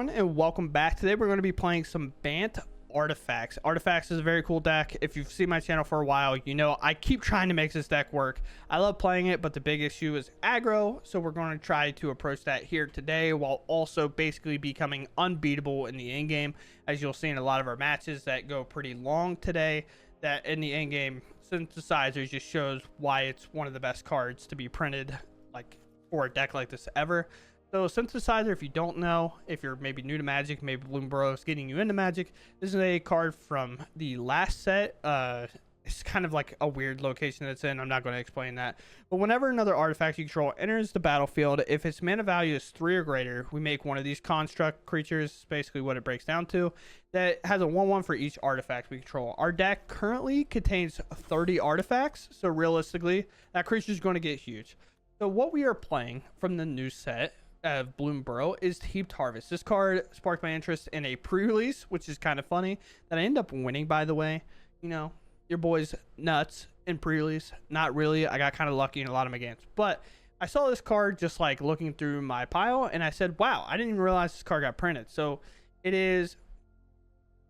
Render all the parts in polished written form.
everyone, and welcome back. Today we're going to be playing some Bant Artifacts. Artifacts is a very cool deck. If you've seen my channel for a while, you know I keep trying to make this deck work. I love playing it, but the big issue is aggro, so we're going to try to approach that here today while also basically becoming unbeatable in the in-game, as you'll see in a lot of our matches that go pretty long today. That in the in-game synthesizer just shows why it's one of the best cards to be printed like for a deck like this ever. So synthesizer, if you don't know, if you're maybe new to Magic, maybe Bloomburrow is getting you into Magic, this is a card from the last set. It's kind of like a weird location that it's in. I'm not going to explain that. But whenever another artifact you control enters the battlefield, if its mana value is 3 or greater, we make one of these construct creatures, basically what it breaks down to, that has a 1/1 for each artifact we control. Our deck currently contains 30 artifacts, so realistically, that creature is going to get huge. So what we are playing from the new set of Bloomburrow is Heaped Harvest. This card sparked my interest in a pre-release, which is kind of funny, that I end up winning, by the way. You know, your boy's nuts in pre-release. Not really. I got kind of lucky in a lot of my games. But I saw this card just like looking through my pile, and I said, wow, I didn't even realize this card got printed. So it is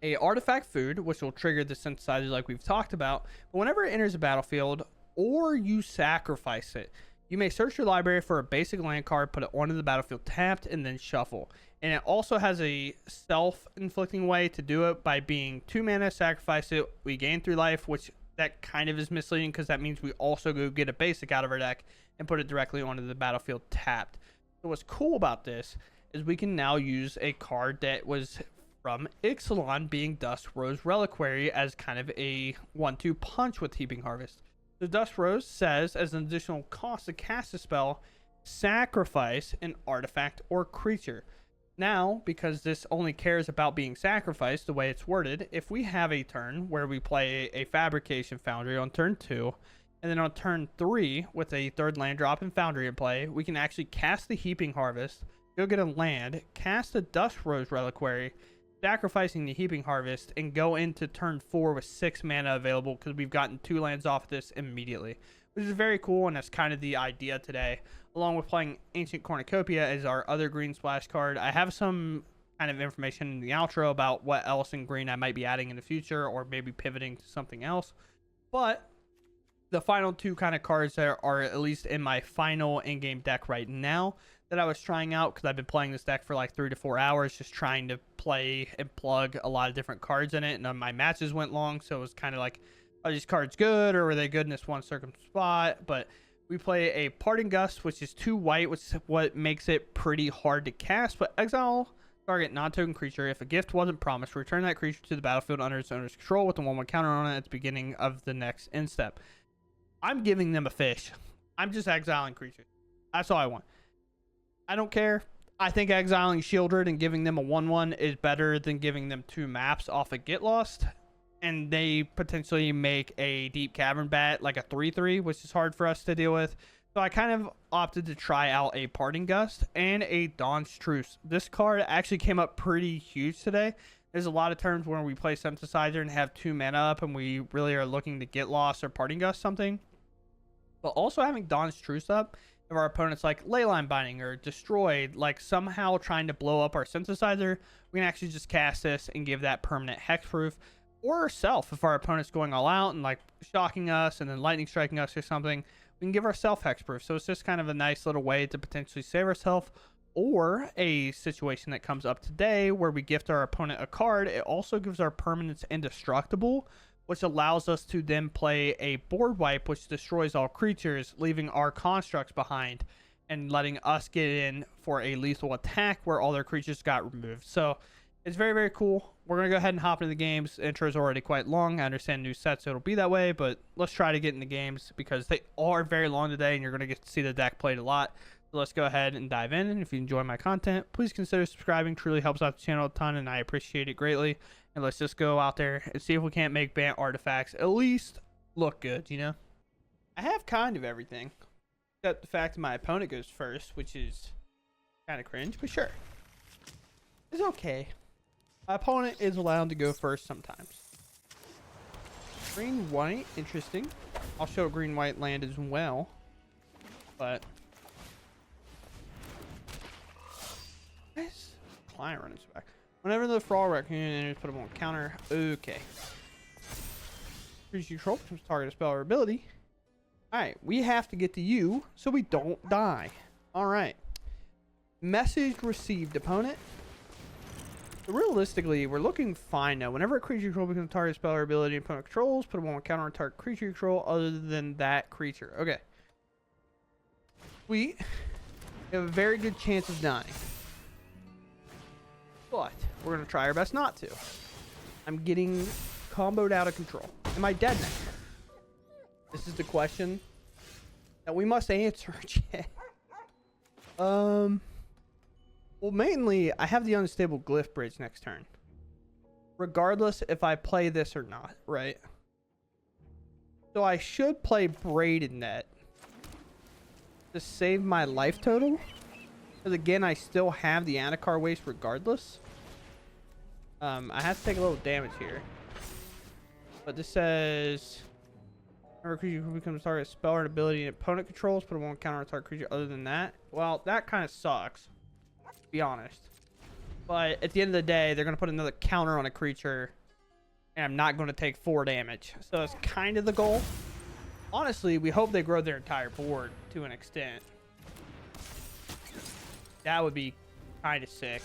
a artifact food, which will trigger the synthesizer like we've talked about. But whenever it enters a battlefield or you sacrifice it, you may search your library for a basic land card, put it onto the battlefield tapped, and then shuffle. And it also has a self-inflicting way to do it by being 2 mana, sacrifice it, we gain 3 life, which that kind of is misleading because that means we also go get a basic out of our deck and put it directly onto the battlefield tapped. So what's cool about this is we can now use a card that was from Ixalan, being Dust Rose Reliquary, as kind of a 1-2 punch with Heaping Harvest. The Dust Rose says, as an additional cost to cast a spell, sacrifice an artifact or creature. Now, because this only cares about being sacrificed, the way it's worded, if we have a turn where we play a Fabrication Foundry on turn 2, and then on turn 3, with a 3rd land drop and Foundry in play, we can actually cast the Heaping Harvest, go get a land, cast a Dust Rose Reliquary, sacrificing the Heaping Harvest, and go into turn 4 with 6 mana available because we've gotten 2 lands off this immediately, which is very cool. And that's kind of the idea today, along with playing Ancient Cornucopia as our other green splash card. I have some kind of information in the outro about what else in green I might be adding in the future, or maybe pivoting to something else. But the final 2 kind of cards that are at least in my final in-game deck right now that I was trying out, because I've been playing this deck for like 3 to 4 hours, just trying to play and plug a lot of different cards in it, and my matches went long, so it was kind of like, are these cards good, or were they good in this one certain spot? But we play a Parting Gust, which is 2 white, which is what makes it pretty hard to cast. But exile target non-token creature. If a gift wasn't promised, return that creature to the battlefield under its owner's control with a 1/1 counter on it at the beginning of the next end step. I'm giving them a fish. I'm just exiling creatures. That's all I want. I don't care. I think exiling Shieldred and giving them a 1/1 is better than giving them 2 maps off a Get Lost. And they potentially make a Deep Cavern Bat like a 3/3, which is hard for us to deal with. So I kind of opted to try out a Parting Gust and a Dawn's Truce. This card actually came up pretty huge today. There's a lot of turns where we play Synthesizer and have 2 mana up and we really are looking to Get Lost or Parting Gust something. But also having Dawn's Truce up, if our opponent's like Leyline Binding or Destroyed, like somehow trying to blow up our Synthesizer, we can actually just cast this and give that permanent hexproof. Or ourself, if our opponent's going all out and like shocking us and then lightning striking us or something, we can give ourselves hexproof. So it's just kind of a nice little way to potentially save ourselves. Or a situation that comes up today where we gift our opponent a card, it also gives our permanents indestructible, which allows us to then play a board wipe, which destroys all creatures, leaving our constructs behind and letting us get in for a lethal attack where all their creatures got removed. So it's very, very cool. We're going to go ahead and hop into the games. The intro is already quite long. I understand new sets, so it'll be that way, but let's try to get in the games because they are very long today and you're going to get to see the deck played a lot. So let's go ahead and dive in. And if you enjoy my content, please consider subscribing. Truly helps out the channel a ton and I appreciate it greatly. And let's just go out there and see if we can't make Bant Artifacts at least look good, you know? I have kind of everything, except the fact that my opponent goes first, which is kind of cringe, but sure. It's okay. My opponent is allowed to go first sometimes. Green, white, interesting. I'll show green, white land as well. But Client runs back. Whenever the frog raccoon put him on counter. Okay. Creature you control becomes target of spell or ability. Alright, we have to get to you so we don't die. Alright. Message received, opponent. So realistically, we're looking fine now. Whenever a creature you control becomes target of spell or ability opponent controls, put them on counter on target creature you control other than that creature. Okay. We have a very good chance of dying. But we're going to try our best not to. I'm getting comboed out of control. Am I dead now? This is the question that we must answer. Well, mainly, I have the unstable glyph bridge next turn. Regardless if I play this or not, right? So I should play Braided Net to save my life total. Because again, I still have the Anakar waste regardless. I have to take a little damage here. But this says... Whenever a creature becomes target spell or an ability and opponent controls, put a one counter on target creature other than that. Well, that kind of sucks, to be honest. But at the end of the day, they're going to put another counter on a creature, and I'm not going to take 4 damage. So that's kind of the goal. Honestly, we hope they grow their entire board to an extent. That would be kind of sick.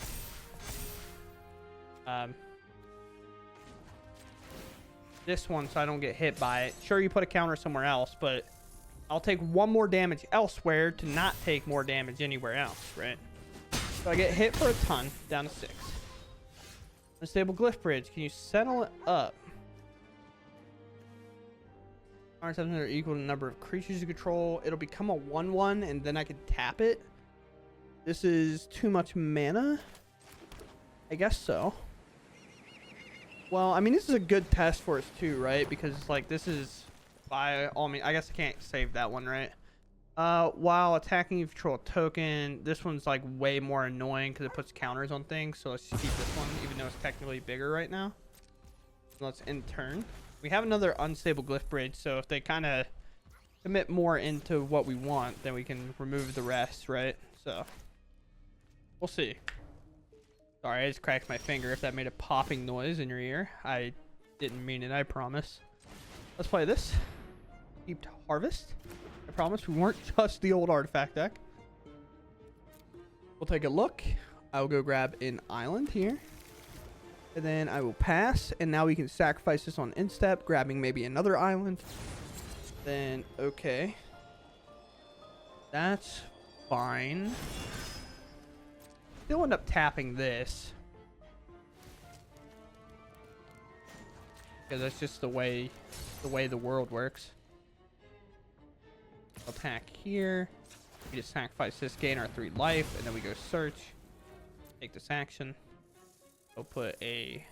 This one so I don't get hit by it. Sure, you put a counter somewhere else, but I'll take 1 more damage elsewhere to not take more damage anywhere else, right? So I get hit for a ton, down to 6. Unstable glyph bridge. Can you settle it up? Cards that are equal to the number of creatures you control. It'll become a 1/1, and then I can tap it. This is too much mana. I guess so. Well, I mean, this is a good test for us too, right? Because like this is by all means. I guess I can't save that one, right? While attacking, you control a token. This one's like way more annoying because it puts counters on things. So let's just keep this one, even though it's technically bigger right now. So let's end turn. We have another unstable glyph bridge, so if they kind of commit more into what we want, then we can remove the rest, right? So we'll see. Sorry, I just cracked my finger if that made a popping noise in your ear. I didn't mean it, I promise. Let's play this. Keep Harvest. I promise we weren't just the old artifact deck. We'll take a look. I will go grab an island here. And then I will pass. And now we can sacrifice this on instep, grabbing maybe another island. Then, okay. That's fine. Still end up tapping this. Because that's just the way the world works. Attack here. We just sacrifice this, gain our 3 life, and then we go search. Take this action. We'll put a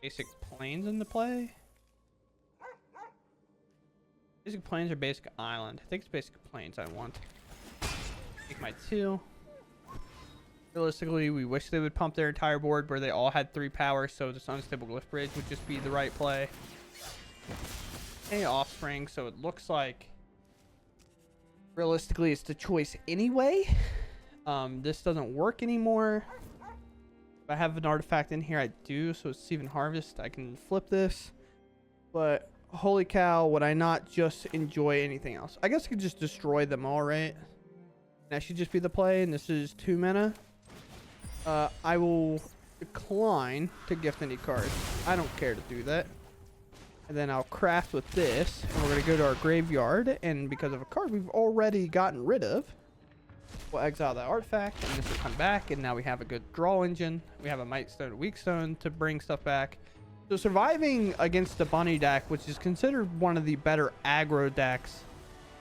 basic plains into play. Basic plains or basic island? I think it's basic plains I want. Take my 2. Realistically, we wish they would pump their entire board where they all had 3 power, so this unstable glyph bridge would just be the right play. A offspring, so it looks like realistically it's the choice anyway. This doesn't work anymore. If I have an artifact in here, I do, so it's Steven Harvest. I can flip this, but holy cow, would I not just enjoy anything else? I guess I could just destroy them all, right? That should just be the play, and this is 2 mana. I will decline to gift any cards. I don't care to do that. And then I'll craft with this, and we're going to go to our graveyard, and because of a card we've already gotten rid of, we'll exile that artifact, and this will come back, and now we have a good draw engine. We have a Might Stone, a Weak Stone to bring stuff back. So surviving against the Bunny deck, which is considered one of the better aggro decks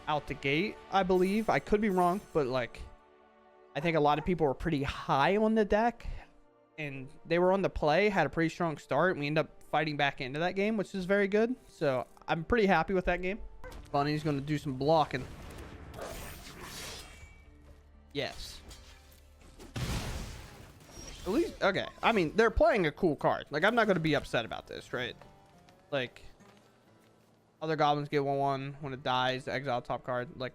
out the gate, I believe. I could be wrong, but like I think a lot of people were pretty high on the deck, and they were on the play, had a pretty strong start, and we end up fighting back into that game, which is very good. So I'm pretty happy with that game. Bunny's going to do some blocking. Yes. At least, okay. I mean, they're playing a cool card. Like, I'm not going to be upset about this, right? Like, other goblins get 1/1 when it dies, exile top card. Like,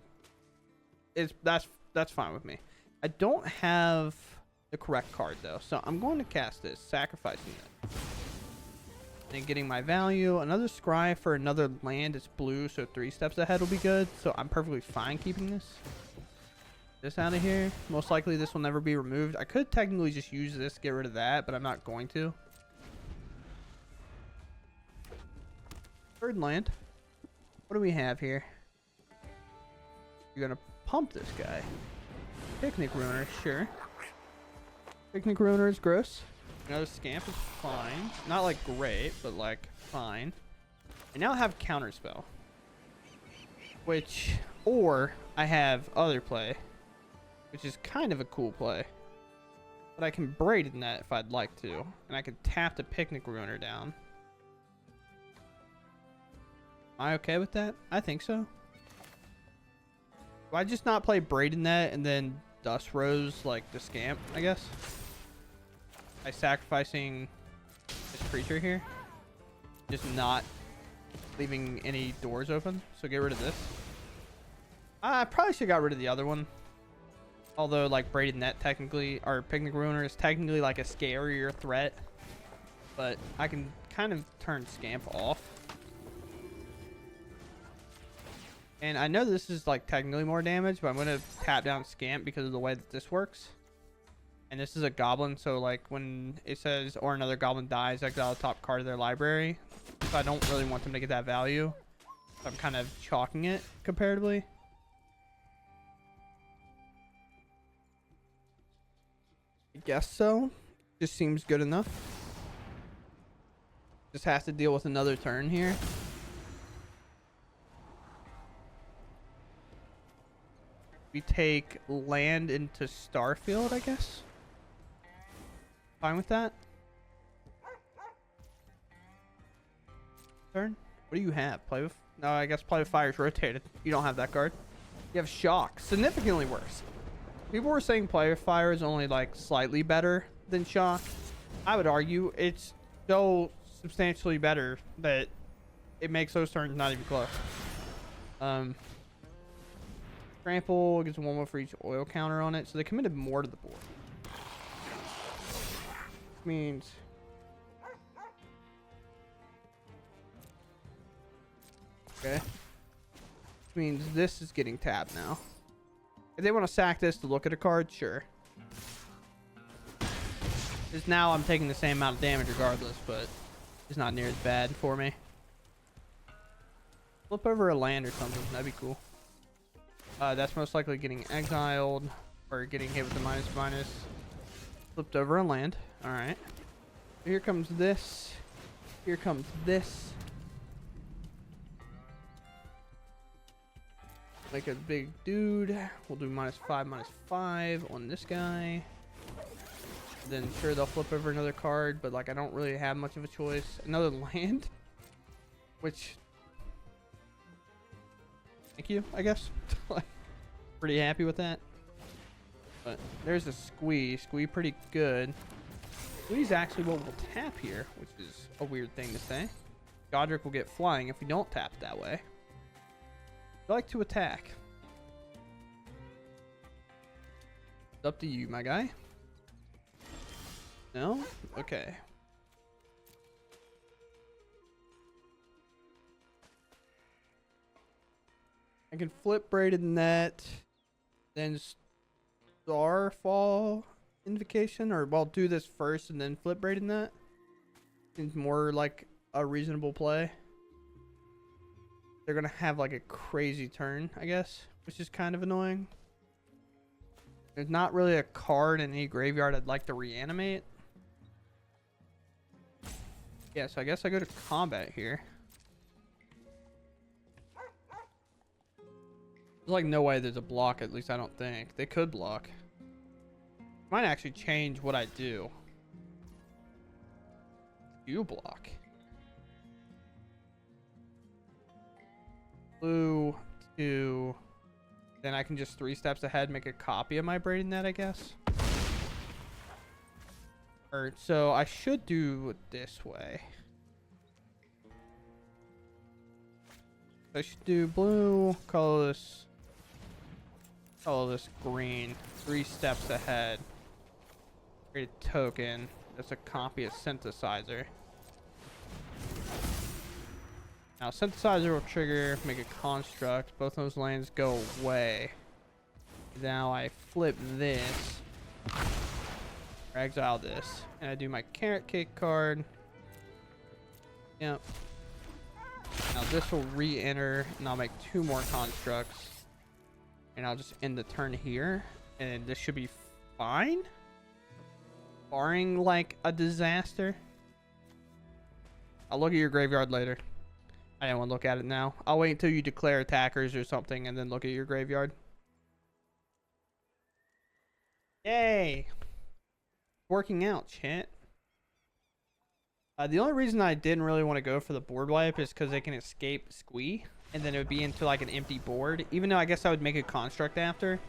that's fine with me. I don't have the correct card though. So I'm going to cast this, sacrificing it. And getting my value. Another scry for another land. It's blue, so 3 steps ahead will be good. So I'm perfectly fine keeping this out of here. Most likely this will never be removed. I could technically just use this to get rid of that, but I'm not going to. Third land. What do we have here? You're gonna pump this guy. Picnic Ruiner, sure. Picnic Ruiner is gross. Another Scamp is fine. Not like great, but like fine. I now have Counterspell. Which, or I have Other Play, which is kind of a cool play. But I can Braid Net if I'd like to. And I can tap the Picnic Ruiner down. Am I okay with that? I think so. Do I just not play Braid Net and then Dust Rose like the Scamp, I guess? By sacrificing this creature here. Just not leaving any doors open. So get rid of this. I probably should have got rid of the other one. Although like Braided Net technically, or Picnic Ruiner is technically like a scarier threat. But I can kind of turn Scamp off. And I know this is like technically more damage, but I'm going to tap down Scamp because of the way that this works. And this is a goblin, so like when it says or another goblin dies, exile the top card of their library. So I don't really want them to get that value. So I'm kind of chalking it comparatively. I guess so. Just seems good enough. Just has to deal with another turn here. We take land into Starfield, I guess. Fine with that. Turn. What do you have? Play with? No, I guess Play with Fire is rotated. You don't have that card. You have Shock. Significantly worse. People were saying Play with Fire is only like slightly better than Shock. I would argue it's so substantially better that it makes those turns not even close. Trample gives 1 more for each oil counter on it, so they committed more to the board. Means okay. Means this is getting tapped now. If they want to sack this to look at a card, sure. Because now I'm taking the same amount of damage regardless, but it's not near as bad for me. Flip over a land or something. That'd be cool. That's most likely getting exiled or getting hit with the --. Flipped over a land. All right. Here comes this. Here comes this. Like a big dude. We'll do -5/-5 on this guy. Then sure they'll flip over another card, but like I don't really have much of a choice. Another land, which thank you, I guess. Pretty happy with that. But there's a Squeeze pretty good. Squeeze actually what we'll tap here, which is a weird thing to say. Godric will get flying if we don't tap that way. I like to attack. It's up to you, my guy. No? Okay. I can flip Braided Net, then Starfall Invocation, or well, do this first and then flip Braided Net. Seems more like a reasonable play. They're gonna have like a crazy turn, I guess, which is kind of annoying. There's not really a card in any graveyard I'd like to reanimate. Yeah, so I guess I go to combat here. There's like no way there's a block, at least I don't think. They could block. Might actually change what I do. You block. Blue to... Then I can just 3 steps ahead make a copy of my Braided Net, I guess. Alright, so I should do it this way. I should do blue, color this green, 3 steps ahead. Create a token. That's a copy of synthesizer. Now synthesizer will trigger, make a construct. Both those lands go away. Now I flip this. Exile this. And I do my carrot cake card. Yep. Now this will re-enter, and I'll make 2 more constructs. And I'll just end the turn here. And this should be fine. Barring like a disaster. I'll look at your graveyard later. I don't want to look at it now. I'll wait until you declare attackers or something and then look at your graveyard. Yay! Working out, chat. The only reason I didn't really want to go for the board wipe is because they can escape squee. And then it would be into like an empty board. Even though I guess I would make a construct after.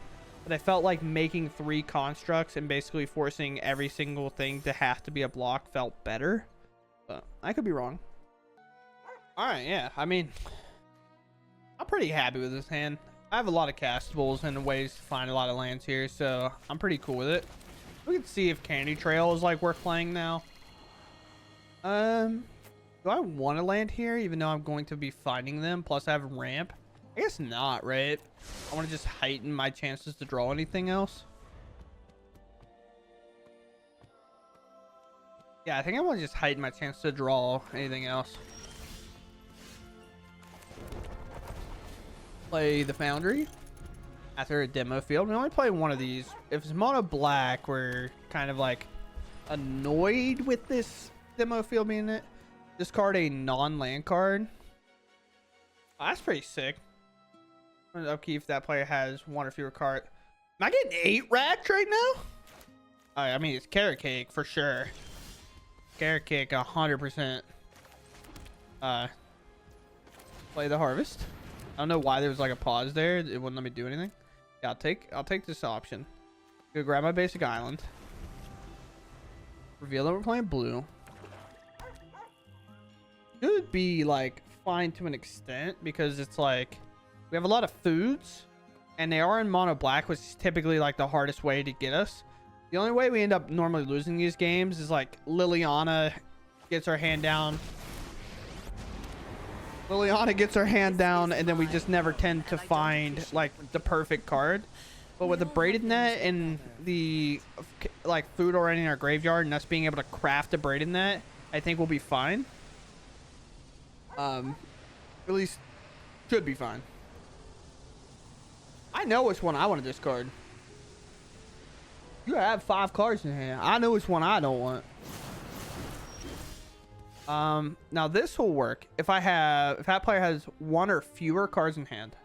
But I felt like making 3 constructs and basically forcing every single thing to have to be a block felt better. But I could be wrong. Alright, yeah. I mean, I'm pretty happy with this hand. I have a lot of castables and ways to find a lot of lands here, so I'm pretty cool with it. We can see if Candy Trail is like worth playing now. Do I want to land here even though I'm going to be finding them? Plus I have ramp. I guess not, right? I want to just heighten my chances to draw anything else. Yeah, I think I want to just heighten my chance to draw anything else. Play the Foundry after a demo field. We only play one of these. If it's mono black, we're kind of like annoyed with this demo field being it. Discard a non-land card. Oh, that's pretty sick. Upkeep if that player has 1 or fewer cards. Am I getting 8 racks right now? I mean, it's carrot cake for sure. Carrot cake 100%. Play the harvest. I don't know why there was like a pause there. It wouldn't let me do anything. Yeah, I'll take this option. Go grab my basic island. Reveal that we're playing blue. Could be like fine to an extent because it's like we have a lot of foods and they are in mono black, which is typically like the hardest way to get us. The only way we end up normally losing these games is like Liliana gets her hand down. Liliana gets her hand down and then we just never tend to find like the perfect card. But with the braided net and the like food already in our graveyard and us being able to craft a braided net, I think we'll be fine. At least should be fine. I know which one I want to discard. You have 5 cards in hand. I know which one I don't want. Now this will work if that player has 1 or fewer cards in hand.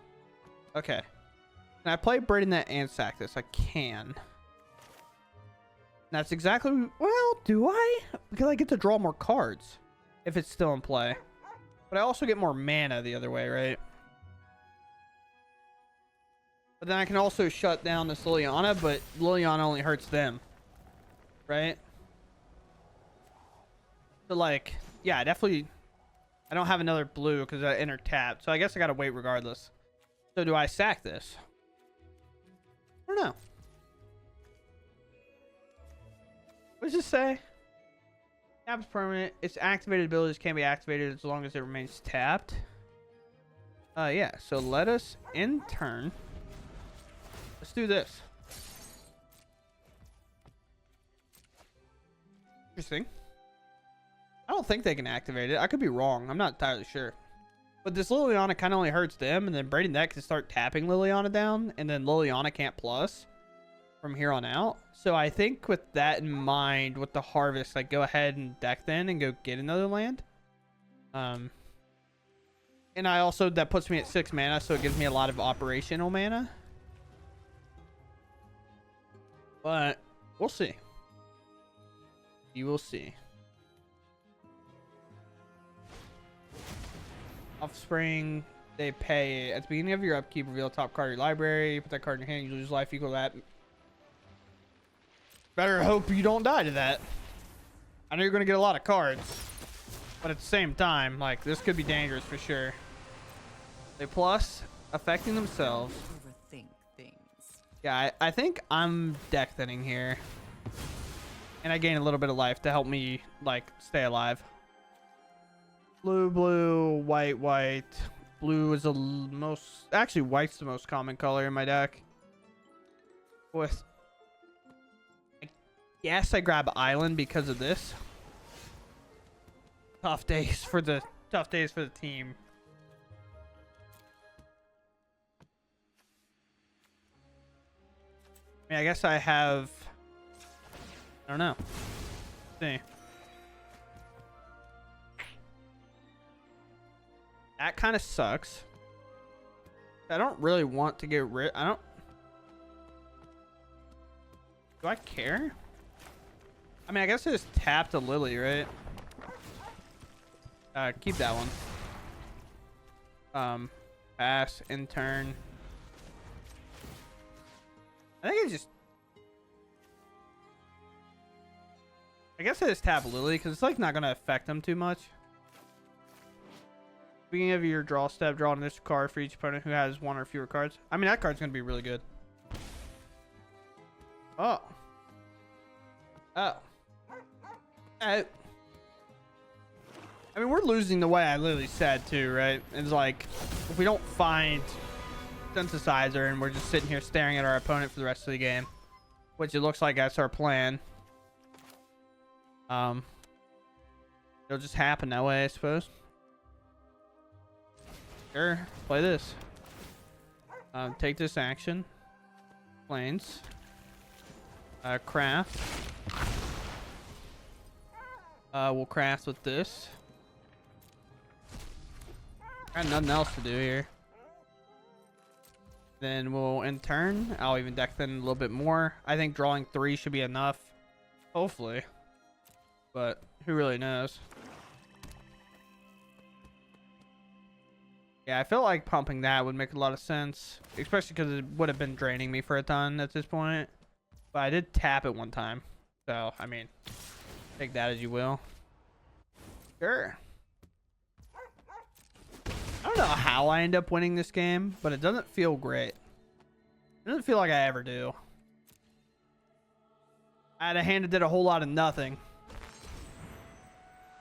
Okay. Can I play braided net and sack this? I can. That's exactly, well, do I? Because I get to draw more cards if it's still in play. But I also get more mana the other way, right? But then I can also shut down this Liliana, but Liliana only hurts them. Right? So, like, yeah, definitely. I don't have another blue because I entered tapped. So I guess I got to wait regardless. So do I sack this? I don't know. What does this say? Tap is permanent. Its activated abilities can be activated as long as it remains tapped. Yeah, so let us in turn. Let's do this. Interesting. I don't think they can activate it. I could be wrong. I'm not entirely sure. But this Liliana kind of only hurts them, and then braiding that can start tapping Liliana down, and then Liliana can't plus from here on out. So I think with that in mind, with the harvest, like go ahead and deck then and go get another land. And I also, that puts me at 6 mana, so it gives me a lot of operational mana. But we'll see. You will see. Offspring, they pay at the beginning of your upkeep, reveal top card of your library, put that card in your hand, you lose life equal to that. Better hope you don't die to that. I know you're going to get a lot of cards, but at the same time, like, this could be dangerous for sure. They plus affecting themselves. Overthink things. Yeah, I think I'm deck thinning here. And I gain a little bit of life to help me, like, stay alive. Blue, blue, white, white. Blue is the most... Actually, white's the most common color in my deck. With... I guess I grab Island because of this. Tough days for the team. I mean, I guess I have... I don't know. Let's see. That kind of sucks. I don't really want to get rid... I don't... Do I care? I mean, I guess I just tapped a Lily, right? Keep that one. Pass, in turn. I think I just... I guess I just tap Lily because it's like not going to affect them too much. Beginning of your draw step, draw an initial card for each opponent who has one or fewer cards. I mean, that card's going to be really good. Oh. Oh. I mean, we're losing the way I literally said too, right? It's like, if we don't find Synthesizer and we're just sitting here staring at our opponent for the rest of the game, which it looks like that's our plan. It'll just happen that way, I suppose. Sure, play this. Take this action. Planes. Craft. We'll craft with this. Got nothing else to do here. Then we'll in turn. I'll even deck them a little bit more. I think drawing 3 should be enough. Hopefully. But who really knows? Yeah, I felt like pumping that would make a lot of sense. Especially because it would have been draining me for a ton at this point. But I did tap it one time. So, I mean, take that as you will. Sure. I don't know how I end up winning this game, but it doesn't feel great. It doesn't feel like I ever do. I had a hand that did a whole lot of nothing.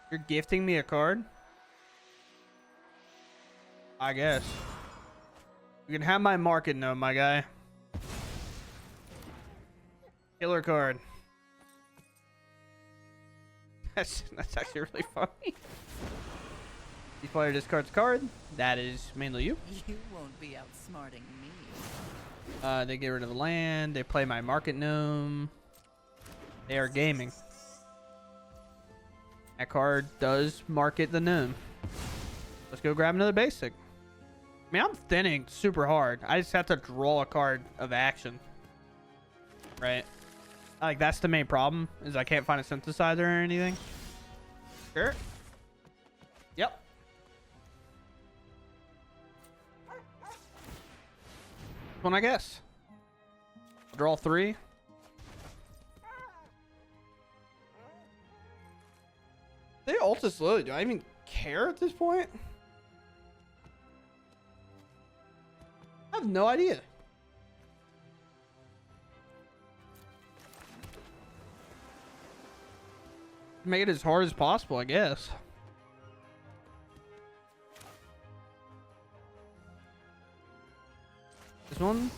You're gifting me a card? I guess. You can have my market gnome, my guy. Killer card. That's actually really funny. You player discards card. That is mainly you. You won't be outsmarting me. They get rid of the land. They play my market gnome. They are gaming. That card does market the gnome. Let's go grab another basic. I mean, I'm thinning super hard. I just have to draw a card of action. Right? Like, that's the main problem, is I can't find a synthesizer or anything. Sure. Yep. One, I guess. I'll draw 3. They Altus Lily. Do I even care at this point? I have no idea. Make it as hard as possible, I guess. This one.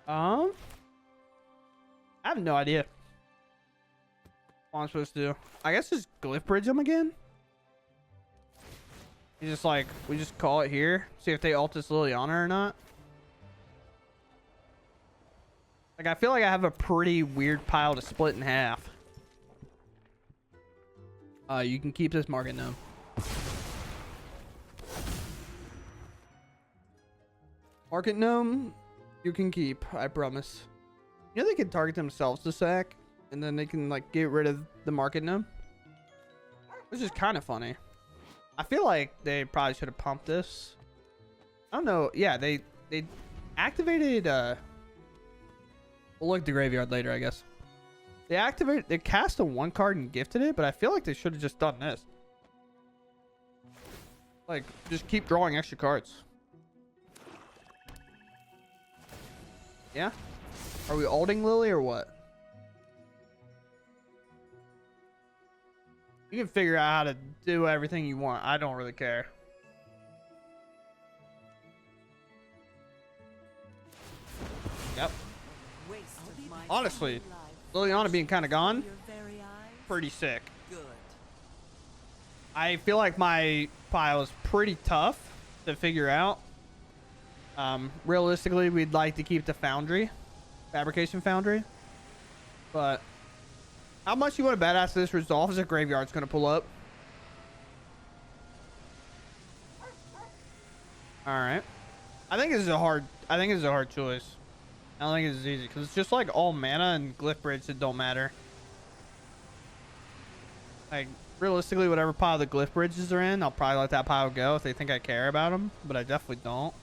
I have no idea what I'm supposed to do. I guess just glyph bridge them again. You just like, we just call it here. See if they Altus Liliana or not. Like, I feel like I have a pretty weird pile to split in half. You can keep this market gnome. Market gnome, you can keep, I promise. You know they can target themselves to sack, and then they can like get rid of the market gnome, which is kind of funny. I feel like they probably should have pumped this. I don't know. Yeah, they activated. We'll look at the graveyard later, I guess. They cast a 1 card and gifted it, but I feel like they should have just done this. Like, just keep drawing extra cards. Yeah? Are we ulting Lily or what? You can figure out how to do everything you want. I don't really care. Yep. Honestly, Liliana being kind of gone, pretty sick. Good. I feel like my pile is pretty tough to figure out. Realistically, we'd like to keep the foundry, fabrication foundry. But how much you want to bet after this resolves, the graveyard's going to pull up? All right. I think this is a hard choice. I don't think it's easy because it's just like all mana and glyph bridge that don't matter. Like realistically, whatever pile the glyph bridges are in, I'll probably let that pile go if they think I care about them, but I definitely don't.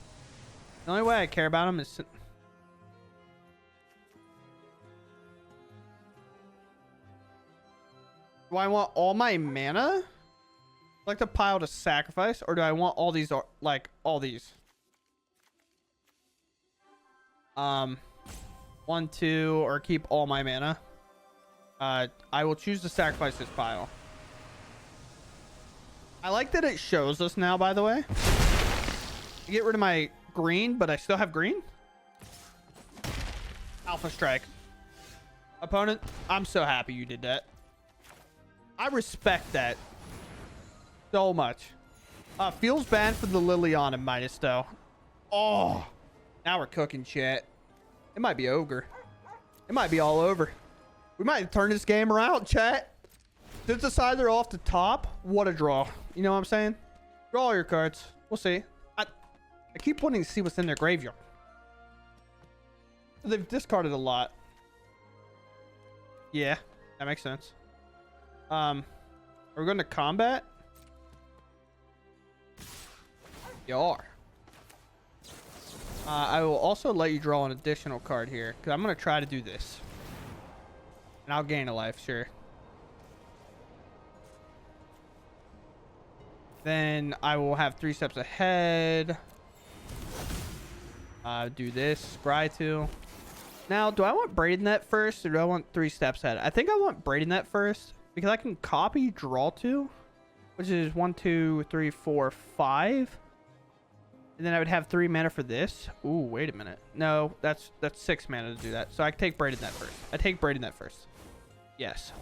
The only way I care about them is do I want all my mana like the pile to sacrifice, or do I want all these, like all these? 1, 2, or keep all my mana. I will choose to sacrifice this pile. I like that it shows us now, by the way. I get rid of my green, but I still have green. Alpha strike. Opponent, I'm so happy you did that. I respect that so much. Feels bad for the Liliana minus though. Oh, now we're cooking, chat. It might be ogre. It might be all over. We might turn this game around, chat. Since the sides are off the top, what a draw. You know what I'm saying? Draw all your cards. We'll see. I keep wanting to see what's in their graveyard. They've discarded a lot. Yeah, that makes sense. Are we going to combat? You are. I will also let you draw an additional card here because I'm going to try to do this. And I'll gain a life, sure. Then I will have 3 steps ahead. Do this. Scry 2. Now, do I want Braden that first or do I want 3 steps ahead? I think I want Braden that first because I can copy draw 2, which is 1, 2, 3, 4, 5. And then I would have 3 mana for this. Ooh, wait a minute. No, that's 6 mana to do that. So I take Braden that first. I take Braden that first. Yes.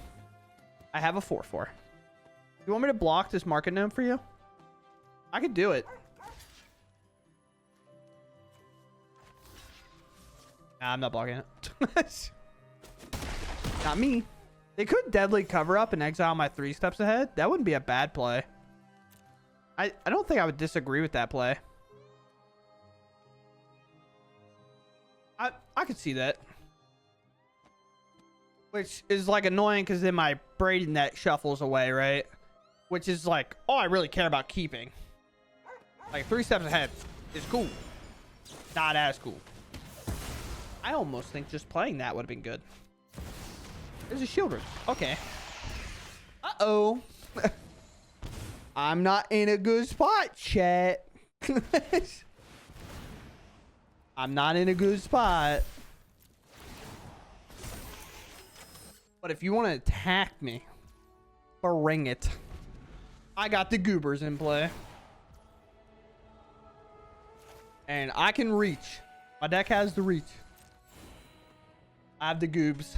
I have a 4/4. You want me to block this market gnome for you? I could do it. Nah, I'm not blocking it. Not me. They could deadly cover up and exile my 3 steps ahead. That wouldn't be a bad play. I don't think I would disagree with that play. I could see that. Which is like annoying because then my Braden net shuffles away, right? Which is like, all I really care about keeping. Like 3 steps ahead is cool. Not as cool. I almost think just playing that would have been good. There's a shield ring. Okay. Uh-oh. I'm not in a good spot, chat. I'm not in a good spot. But if you want to attack me, bring it. I got the goobers in play. And I can reach. My deck has the reach. I have the goobs.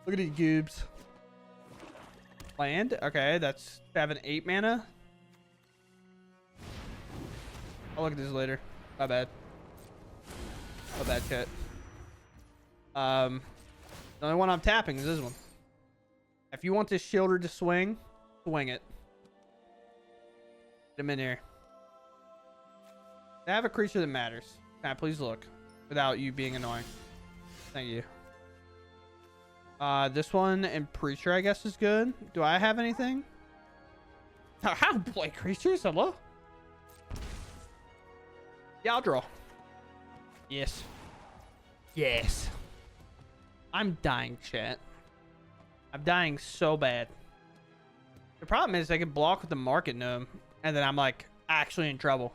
Look at these goobs. Land? Okay, that's 7, 8 mana. I'll look at this later. My bad. My bad, chat. The only one I'm tapping is this one. If you want this shielder to swing, swing it. Get him in here. I have a creature that matters. Can I please look? Without you being annoying. Thank you. This one and Preacher, I guess, is good. Do I have anything? How play creatures? Hello? Yeah, I'll draw. Yes. Yes. I'm dying, chat. I'm dying so bad. The problem is I can block with the market gnome, and then I'm like actually in trouble.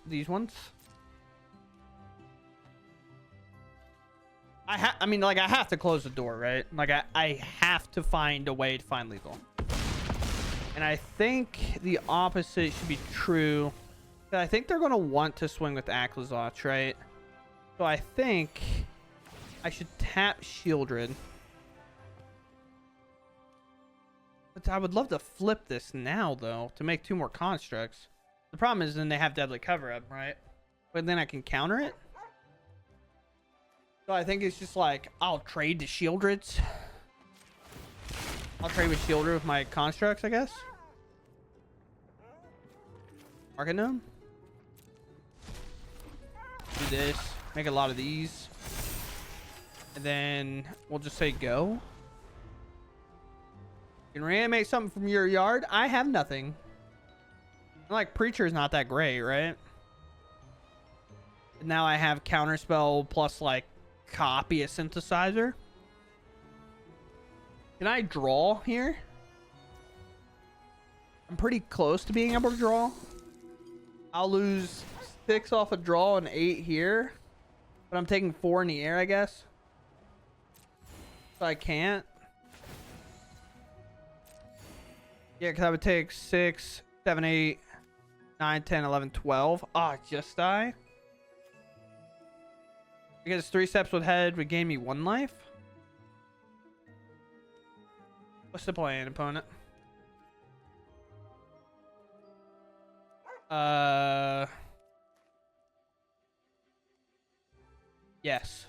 These ones. I mean, like, I have to close the door, right? Like, I have to find a way to find lethal. And I think the opposite should be true. I think they're going to want to swing with Acklazotch, right? So I think I should tap Shieldred. But I would love to flip this now, though, to make 2 more constructs. The problem is then they have Deadly Cover-Up, right? But then I can counter it. So I think it's just like, I'll trade the Shieldreds. I'll trade with Shieldred with my constructs, I guess. Market Gnome. Do this. Make a lot of these. And then we'll just say go. You can reanimate something from your yard. I have nothing. Like, Preacher is not that great, right? And now I have Counterspell plus, like, copy a Synthesizer. Can I draw here? I'm pretty close to being able to draw. I'll lose 6 off a draw and 8 here. But I'm taking 4 in the air, I guess. So I can't. Yeah, because I would take 6, 7, 8, 9, 10, 11, 12. Ah, just die. Because 3 steps with head would gain me 1 life. What's the plan, opponent? Yes.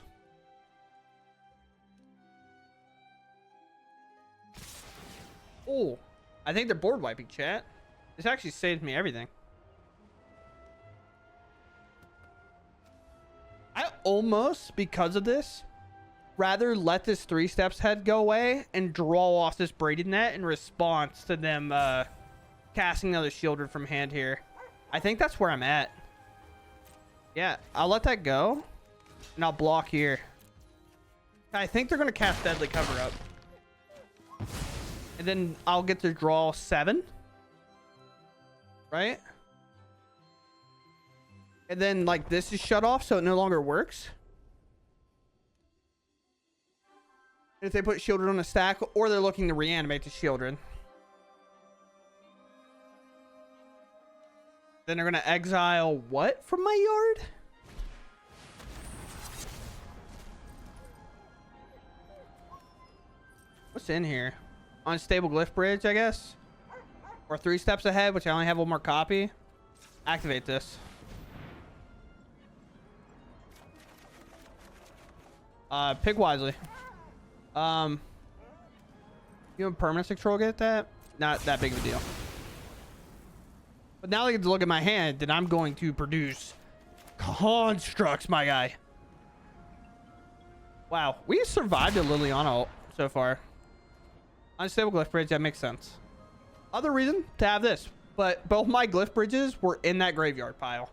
Oh, I think they're board wiping, chat. This actually saves me everything. I almost, because of this, rather let this 3 steps head go away and draw off this braided net in response to them casting another Shieldred from hand here. I think that's where I'm at. Yeah, I'll let that go. And I'll block here. I think they're going to cast Deadly Cover-Up. And then I'll get to draw 7. Right? And then, like, this is shut off, so it no longer works. And if they put Shieldred on a stack, or they're looking to reanimate the Shieldred. Then they're going to exile what from my yard? What's in here? Unstable Glyph Bridge, I guess? Or 3 steps ahead, which I only have 1 more copy. Activate this. Pick wisely. You have permanence control get that? Not that big of a deal. But now they get to look at my hand, then I'm going to produce constructs, my guy. Wow, we survived a Liliana ult so far. Unstable Glyph Bridge, that makes sense. Other reason to have this, but both my Glyph Bridges were in that graveyard pile.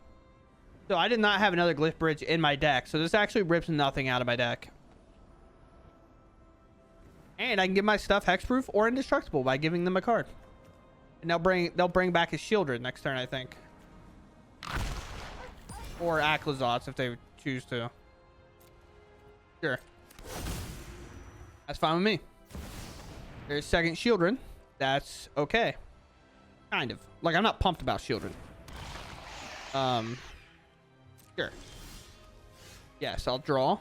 So I did not have another Glyph Bridge in my deck, so this actually rips nothing out of my deck. And I can get my stuff hexproof or indestructible by giving them a card. And they'll bring back his Shieldred next turn, I think. Or Acklazotch if they choose to. Sure. That's fine with me. There's second Shieldred. That's okay. Kind of. Like, I'm not pumped about Shieldred. Sure. Yes, I'll draw.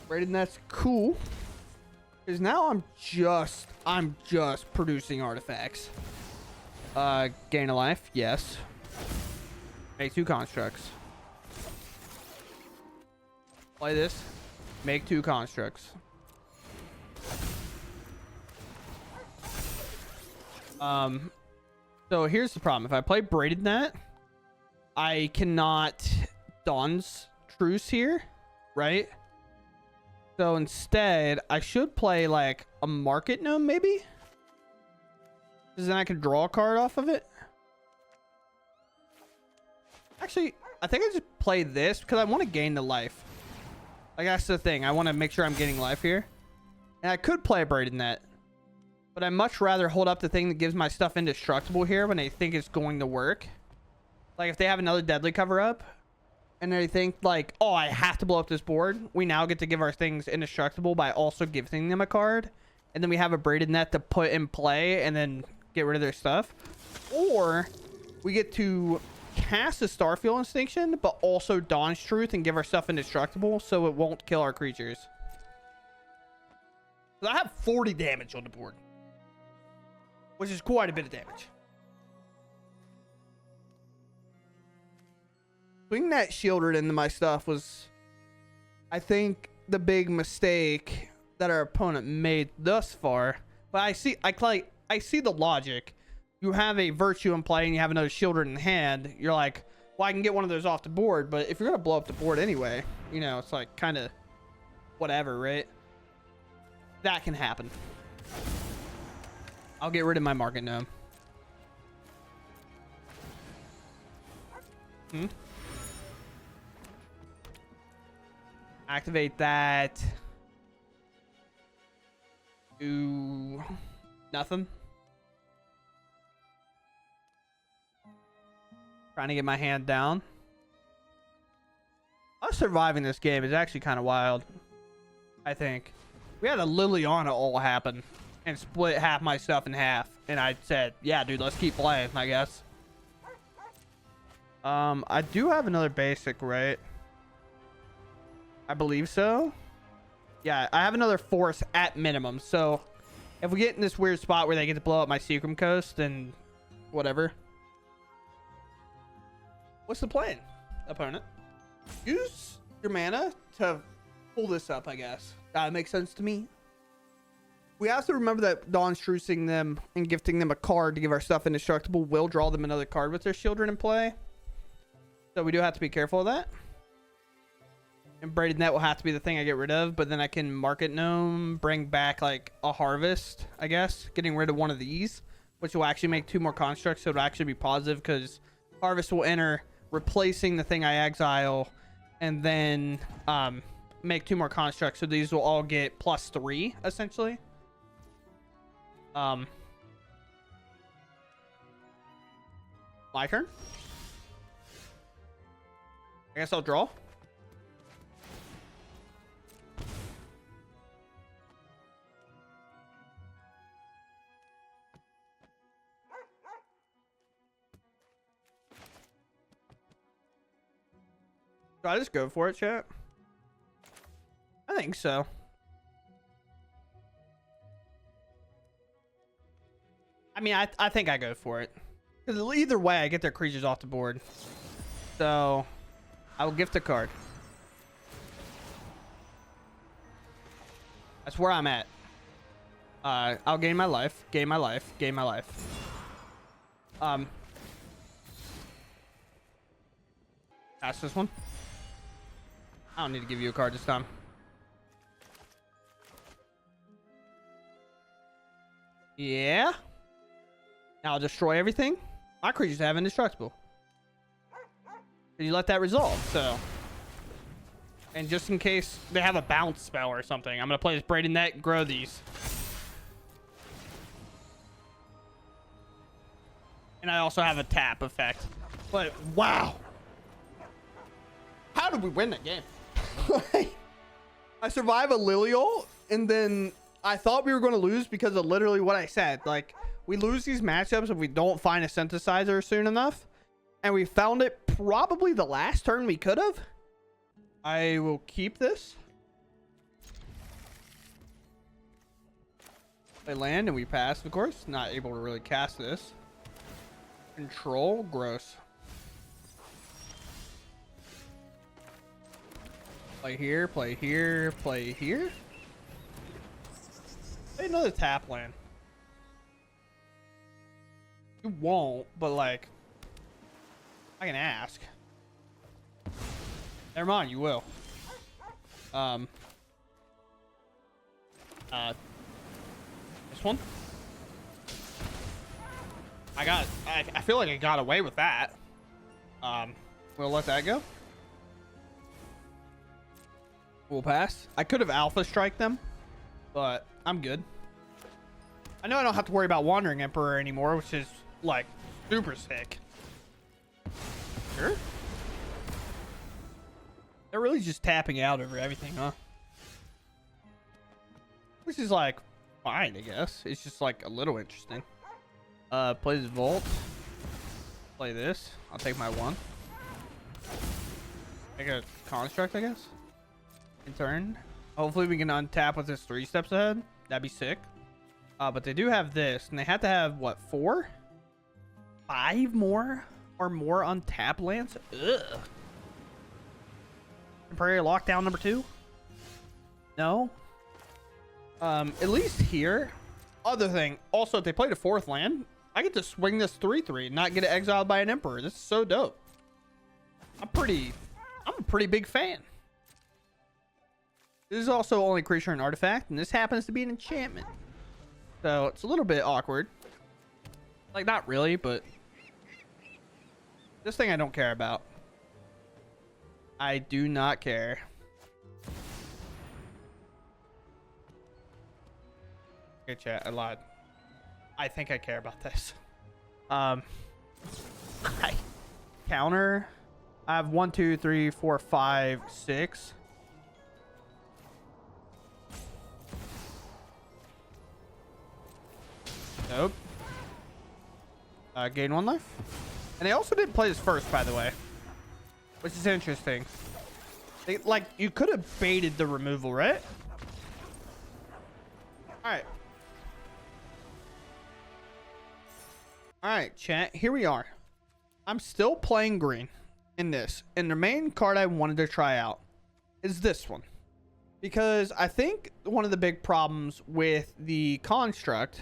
Rated, that's cool. Because now I'm just producing artifacts. Gain a life, yes. Make 2 constructs. Play this. Make 2 constructs. So here's the problem. If I play Braided Net, I cannot Dawn's Truce here, right? So instead, I should play like a Market Gnome, maybe? Because then I can draw a card off of it. Actually, I think I just play this because I want to gain the life. Like, that's the thing. I want to make sure I'm getting life here. And I could play a Braided Net. But I'd much rather hold up the thing that gives my stuff indestructible here when I think it's going to work. Like if they have another deadly cover up and they think like, oh, I have to blow up this board, we now get to give our things indestructible by also giving them a card. And then we have a braided net to put in play and then get rid of their stuff. Or we get to cast a Starfield Instinction, but also Dawn's Truth and give our stuff indestructible so it won't kill our creatures. So I have 40 damage on the board, which is quite a bit of damage. Putting that Shieldred into my stuff was, I think, the big mistake that our opponent made thus far. But I see the logic. You have a Virtue in play and you have another Shieldred in hand. You're like, well, I can get one of those off the board. But if you're gonna blow up the board anyway, you know, it's like kind of whatever, right? That can happen. I'll get rid of my Market Gnome. Activate that. Do nothing. Trying to get my hand down. Us surviving this game is actually kind of wild. I think we had a Liliana all happen and split half my stuff in half, and I said, "Yeah, dude, let's keep playing." I guess. I do have another basic, right? I believe so. Yeah, I have another force at minimum. So if we get in this weird spot where they get to blow up my Seacrum Coast, then whatever. What's the plan, opponent? Use your mana to pull this up, I guess. That makes sense to me. We have to remember that Dawn's Truthing them and gifting them a card to give our stuff indestructible will draw them another card with their Shieldred in play. So we do have to be careful of that. And Braided Net will have to be the thing I get rid of, but then I can Market Gnome, bring back like a Harvest, I guess. Getting rid of one of these, which will actually make 2 more constructs, so it'll actually be positive because Harvest will enter, replacing the thing I exile, and then make 2 more constructs. So these will all get +3, essentially. My turn. I guess I'll draw. Do I just go for it, chat? I think so. I mean, I think I go for it. Because either way, I get their creatures off the board. So, I will gift a card. That's where I'm at. I'll gain my life, gain my life, gain my life. Pass this one. I don't need to give you a card this time. Yeah. Now I'll destroy everything. My creatures have indestructible. Did you let that resolve? So, and just in case they have a bounce spell or something, I'm gonna play this Braided Net and grow these. And I also have a tap effect. But wow, how did we win that game? I survive a Liliol, and then I thought we were going to lose because of literally what I said. Like, we lose these matchups if we don't find a synthesizer soon enough. And we found it probably the last turn we could have. I will keep this. They land and we pass, of course. Not able to really cast this. Control, gross. Play here, play here, play here. Play another tap land. You won't, but like, I can ask. Never mind, you will. This one. I feel like I got away with that. We'll let that go. We'll pass. I could have Alpha Strike them, but I'm good. I know I don't have to worry about Wandering Emperor anymore, which is like super sick. Sure. They're really just tapping out over everything, huh? Which is like fine, I guess. It's just like a little interesting. Play this Volt. Play this. I'll take my 1. Make a construct, I guess. In turn. Hopefully we can untap with this 3 steps ahead. That'd be sick. But they do have this, and they have to have what, 4? 5 more or more untap lands? Ugh. Temporary lockdown number 2? No. At least here. Other thing, also if they played a 4th land, I get to swing this 3/3 and not get exiled by an emperor. This is so dope. I'm a pretty big fan. This is also only creature and artifact, and this happens to be an enchantment. So it's a little bit awkward. Like, not really, but this thing I don't care about. I do not care. Okay, chat, I lied. I think I care about this. I counter. I have 1, 2, 3, 4, 5, 6. Nope. Gain 1 life. And they also didn't play this first, by the way, which is interesting. They, like, you could have baited the removal, right? All right, chat. Here we are. I'm still playing green in this, and the main card I wanted to try out is this one, because I think one of the big problems with the construct,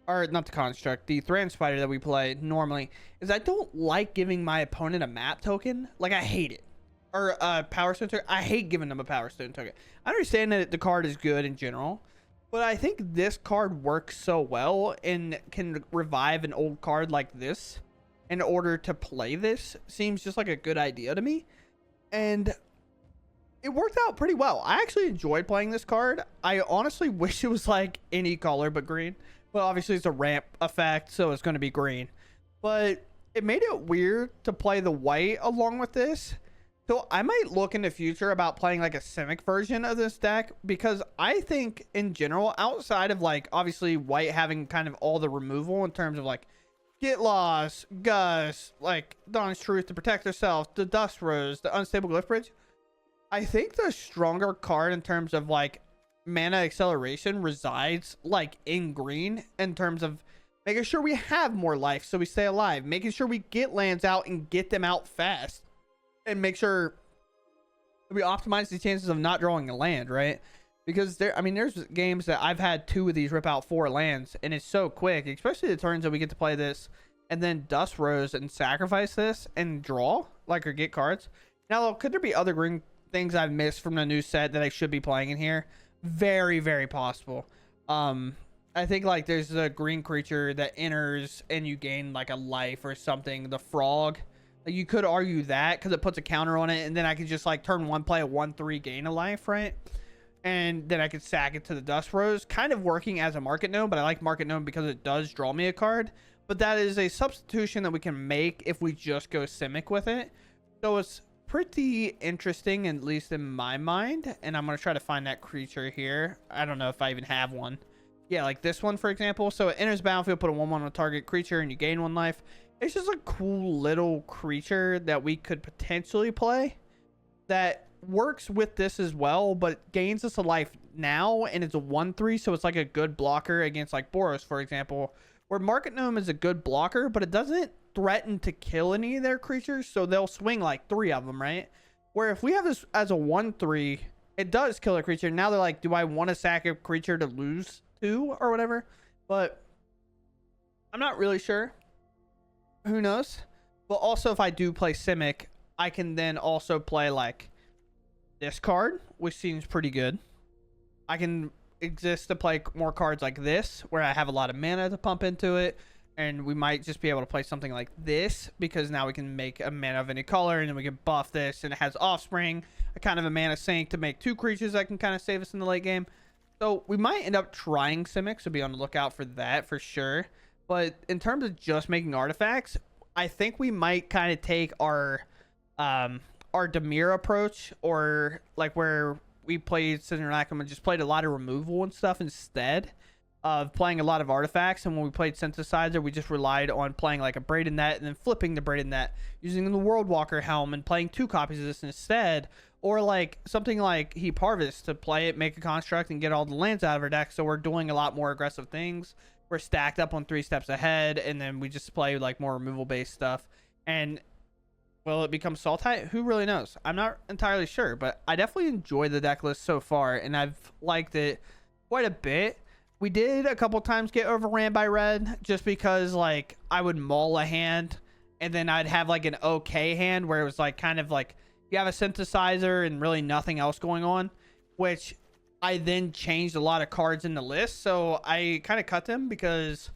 or not the construct, the Thran Spider that we play normally, is I don't like giving my opponent a map token. Like, I hate it. Or a Power Stone token. I hate giving them a Power Stone token. I understand that the card is good in general, but I think this card works so well and can revive an old card like this in order to play this. Seems just like a good idea to me. And it worked out pretty well. I actually enjoyed playing this card. I honestly wish it was like any color but green. But obviously it's a ramp effect, so it's going to be green. But it made it weird to play the white along with this. So I might look in the future about playing like a Simic version of this deck, because I think in general, outside of like obviously white having kind of all the removal in terms of like Get Lost, Gus, like Dawn's Truth to protect herself, the Dust Rose, the Unstable Glyph Bridge, I think the stronger card in terms of like mana acceleration resides like in green, in terms of making sure we have more life so we stay alive, making sure we get lands out and get them out fast, and make sure we optimize the chances of not drawing a land, right? Because there's games that I've had 2 of these rip out 4 lands, and it's so quick, especially the turns that we get to play this and then Dust Rose and sacrifice this and draw, like, or get cards. Now, could there be other green things I've missed from the new set that I should be playing in here? Very, very possible. I think like there's a green creature that enters and you gain like a life or something. The frog. Like, you could argue that because it puts a counter on it, and then I could just like turn 1, play a 1/3, gain a life, right? And then I could sack it to the Dust Rose, kind of working as a Market Gnome, but I like Market Gnome because it does draw me a card. But that is a substitution that we can make if we just go Simic with it. So it's pretty interesting, at least in my mind. And I'm going to try to find that creature here. I don't know if I even have one. Yeah, like this one, for example. So it enters battlefield, put a 1/1 on a target creature, and you gain 1 life. It's just a cool little creature that we could potentially play that works with this as well, but gains us a life now, and it's a 1/3, so it's like a good blocker against like Boros, for example, where Market Gnome is a good blocker, but it doesn't threaten to kill any of their creatures, so they'll swing like 3 of them, right? Where if we have this as a 1/3, it does kill a creature. Now they're like, do I want to sack a creature to lose 2 or whatever? But I'm not really sure. Who knows? But also, if I do play Simic, I can then also play like this card, which seems pretty good. I can exist to play more cards like this, where I have a lot of mana to pump into it, and we might just be able to play something like this, because now we can make a mana of any color, and then we can buff this, and it has Offspring, a kind of a mana sink to make 2 creatures that can kind of save us in the late game. So we might end up trying Simic, so be on the lookout for that for sure. But in terms of just making artifacts, I think we might kind of take our Demir approach, or like where we played Synchronacum and just played a lot of removal and stuff instead of playing a lot of artifacts. And when we played Synthesizer, we just relied on playing like a Braided Net and then flipping the Braided Net, using the World Walker Helm and playing 2 copies of this instead. Or like something like Heap Harvest to play it, make a construct, and get all the lands out of our deck. So we're doing a lot more aggressive things. We're stacked up on 3 steps ahead, and then we just play like more removal based stuff. And will it become Sultai? Who really knows? I'm not entirely sure, but I definitely enjoy the deck list so far, and I've liked it quite a bit. We did a couple times get overran by red, just because like I would maul a hand, and then I'd have like an okay hand where it was like kind of like you have a Synthesizer and really nothing else going on, which I then changed a lot of cards in the list. So I kind of cut them because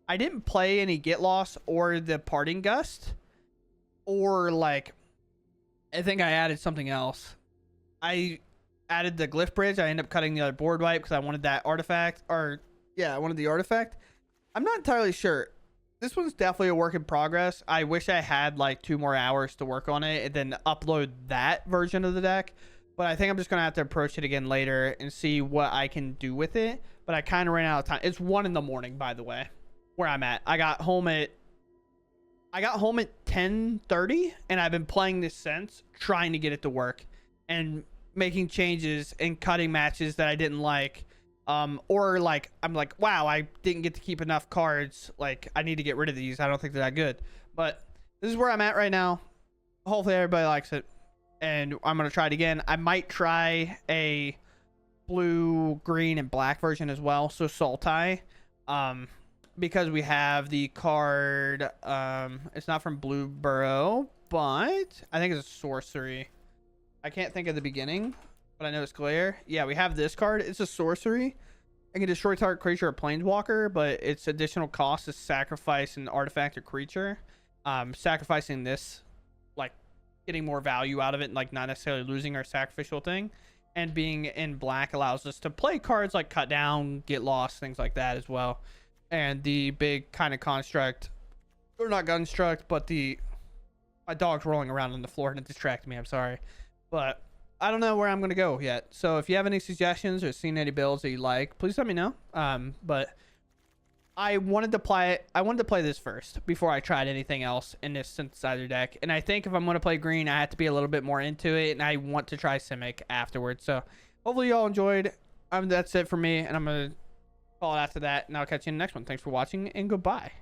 I didn't play any Get Lost or the Parting Gust. Or like, I think I added something else. I added the Glyph Bridge. I ended up cutting the other board wipe because I wanted that artifact. Or yeah, I wanted the artifact. I'm not entirely sure. This one's definitely a work in progress. I wish I had like 2 more hours to work on it and then upload that version of the deck. But I think I'm just going to have to approach it again later and see what I can do with it. But I kind of ran out of time. It's 1 in the morning, by the way, where I'm at. I got home at 10:30, and I've been playing this since, trying to get it to work and making changes and cutting matches that I didn't like. Or like, I'm like, wow, I didn't get to keep enough cards. Like, I need to get rid of these. I don't think they're that good. But this is where I'm at right now. Hopefully everybody likes it. And I'm going to try it again. I might try a blue, green, and black version as well. So Sultai. Because we have the card, it's not from Bloomburrow, but I think it's a sorcery. I can't think of the beginning, but I know it's clear. Yeah, we have this card. It's a sorcery. It can destroy target creature or planeswalker, but its additional cost is sacrifice an artifact or creature. Sacrificing this, like, getting more value out of it, and like not necessarily losing our sacrificial thing. And being in black allows us to play cards like Cut Down, Get Lost, things like that as well. And the big kind of construct, or not construct, but my dog's rolling around on the floor and it distracted me. I'm sorry, but I don't know where I'm gonna go yet. So if you have any suggestions or seen any builds that you like, please let me know. But I wanted to play this first before I tried anything else in this synthesizer deck. And I think if I'm gonna play green, I have to be a little bit more into it, and I want to try Simic afterwards. So hopefully you all enjoyed. That's it for me, and I'm gonna call it after that, and I'll catch you in the next one. Thanks for watching, and goodbye.